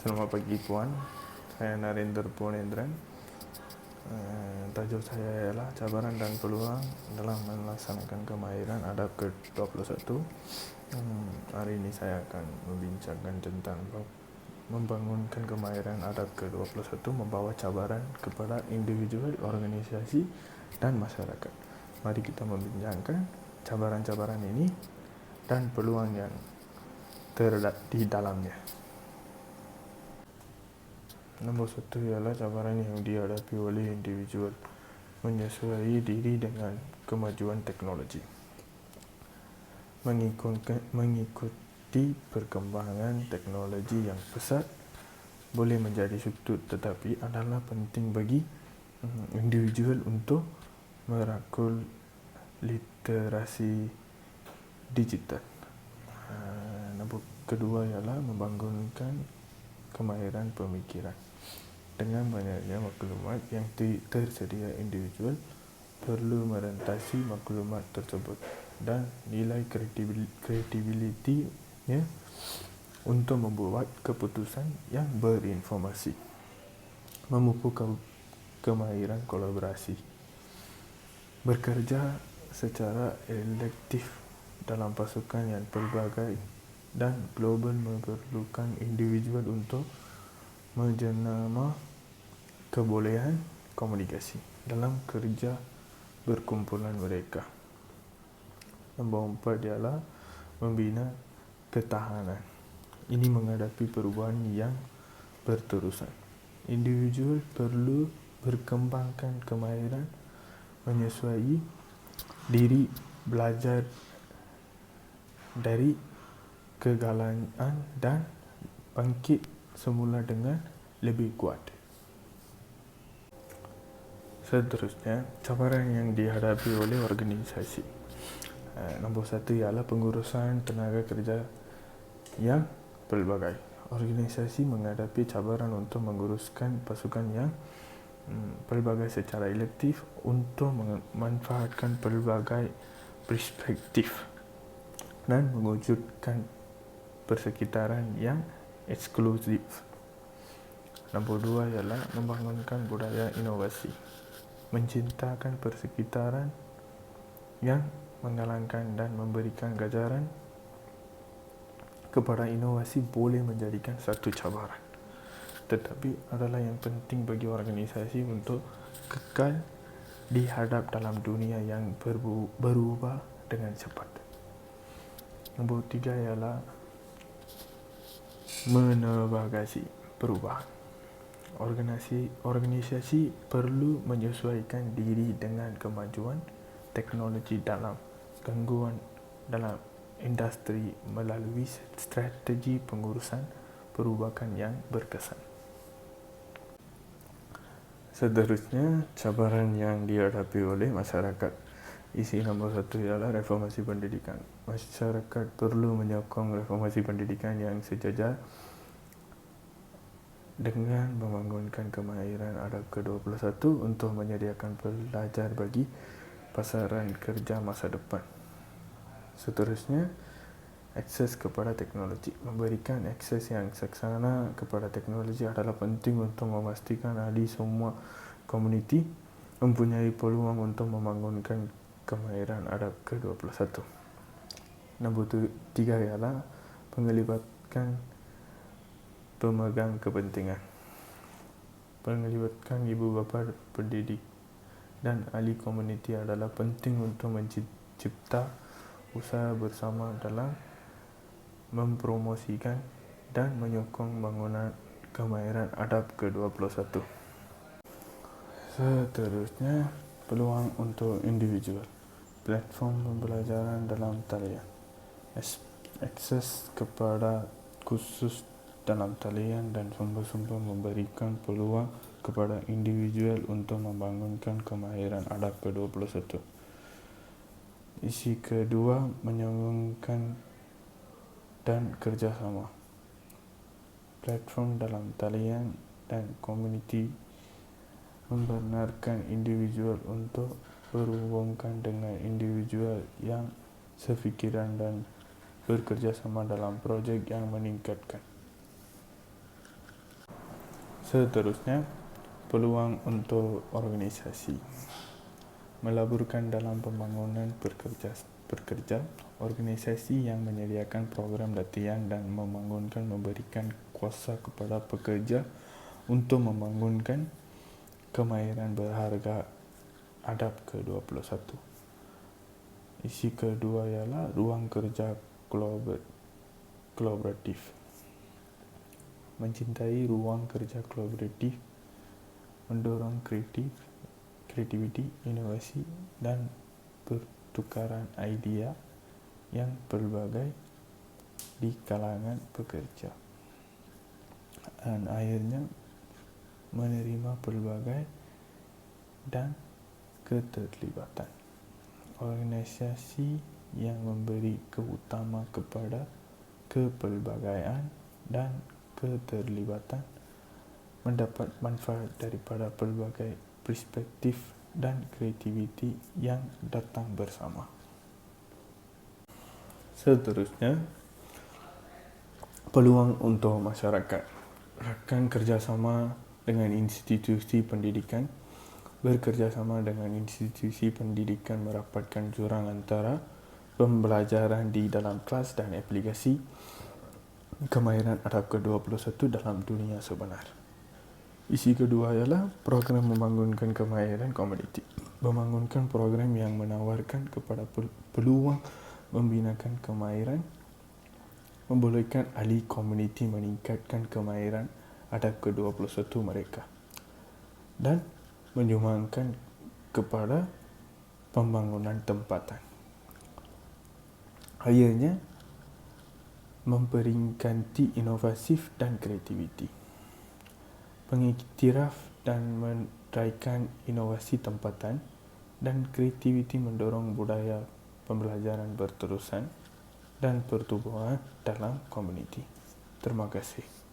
Selamat pagi Puan, saya Narendra Ponendran. Tajuk saya ialah cabaran dan peluang dalam melaksanakan kemahiran adab ke-21. Hari ini saya akan membincangkan tentang membangunkan kemahiran adab ke-21 membawa cabaran kepada individu, organisasi dan masyarakat. Mari kita membincangkan cabaran-cabaran ini dan peluang yang terdapat di dalamnya. Nombor 1 ialah cabaran yang dihadapi oleh individu menyesuaikan diri dengan kemajuan teknologi. Mengikuti perkembangan teknologi yang pesat boleh menjadi sutut, tetapi adalah penting bagi individu untuk merakul literasi digital. Nombor kedua ialah membangunkan kemahiran pemikiran. Dengan banyaknya maklumat yang tersedia, individu perlu merentasi maklumat tersebut dan nilai kredibilitinya untuk membuat keputusan yang berinformasi. Memupuk kemahiran kolaborasi. Bekerja secara elektif dalam pasukan yang pelbagai dan global memerlukan individu untuk menjenama kebolehan komunikasi dalam kerja berkumpulan mereka. Nombor 4 ialah membina ketahanan. Ini menghadapi perubahan yang berterusan. Individu perlu berkembangkan kemahiran menyesuaikan diri, belajar dari kegagalan dan bangkit semula dengan lebih kuat. Seterusnya, cabaran yang dihadapi oleh organisasi. Nombor 1 ialah pengurusan tenaga kerja yang pelbagai. Organisasi menghadapi cabaran untuk menguruskan pasukan yang pelbagai secara elektif untuk memanfaatkan pelbagai perspektif dan mewujudkan persekitaran yang eksklusif. Nombor 2 ialah membangunkan budaya inovasi. Menciptakan persekitaran yang menggalakkan dan memberikan ganjaran kepada inovasi boleh menjadikan satu cabaran, tetapi adalah yang penting bagi organisasi untuk kekal dihadap dalam dunia yang berubah dengan cepat. Nombor 3 ialah menavigasi perubahan. Organisasi perlu menyesuaikan diri dengan kemajuan teknologi dalam gangguan dalam industri melalui strategi pengurusan perubahan yang berkesan. Seterusnya, cabaran yang dihadapi oleh masyarakat. Isi nombor 1 ialah reformasi pendidikan. Masyarakat perlu menyokong reformasi pendidikan yang sejajar dengan membangunkan kemahiran adab ke-21 untuk menyediakan pelajar bagi pasaran kerja masa depan. Seterusnya, akses kepada teknologi. Memberikan akses yang seksama kepada teknologi adalah penting untuk memastikan ahli semua komuniti mempunyai peluang untuk membangunkan kemahiran adab ke-21. Nombor 3 ialah melibatkan pemegang kepentingan. Melibatkan ibu bapa, pendidik dan ahli komuniti adalah penting untuk mencipta usaha bersama dalam mempromosikan dan menyokong bangunan kemahiran adab ke-21. Seterusnya, peluang untuk individu. Platform pembelajaran dalam talian. Akses kepada kursus dalam talian dan sumber-sumber memberikan peluang kepada individu untuk membangunkan kemahiran adab ke-21. Isi kedua, menyambungkan dan kerjasama. Platform dalam talian dan komuniti membenarkan individu untuk berhubungan dengan individu yang sefikiran dan bekerjasama dalam projek yang meningkatkan Seterusnya, peluang untuk organisasi. Melaburkan dalam pembangunan bekerja, organisasi yang menyediakan program latihan dan memberikan kuasa kepada pekerja untuk membangunkan kemahiran berharga adab ke-21. Isi kedua ialah ruang kerja kolaboratif. Mencintai ruang kerja kolaboratif, mendorong kreativiti, inovasi, dan pertukaran idea yang pelbagai di kalangan pekerja. Dan akhirnya, menerima pelbagai dan keterlibatan. Organisasi yang memberi keutama kepada kepelbagaian dan keterlibatan mendapat manfaat daripada pelbagai perspektif dan kreativiti yang datang bersama. Seterusnya, peluang untuk masyarakat. Rakan kerjasama dengan institusi pendidikan. Bekerjasama dengan institusi pendidikan merapatkan jurang antara pembelajaran di dalam kelas dan aplikasi kemahiran adab ke-21 dalam dunia sebenar. Isi kedua ialah program membangunkan kemahiran komuniti. Membangunkan program yang menawarkan kepada peluang membinakan kemahiran, membolehkan ahli komuniti meningkatkan kemahiran adab ke-21 mereka dan menyumbangkan kepada pembangunan tempatan. Akhirnya, memperingkati inovatif dan kreativiti. Pengiktiraf dan meraikan inovasi tempatan dan kreativiti mendorong budaya pembelajaran berterusan dan pertumbuhan dalam komuniti. Terima kasih.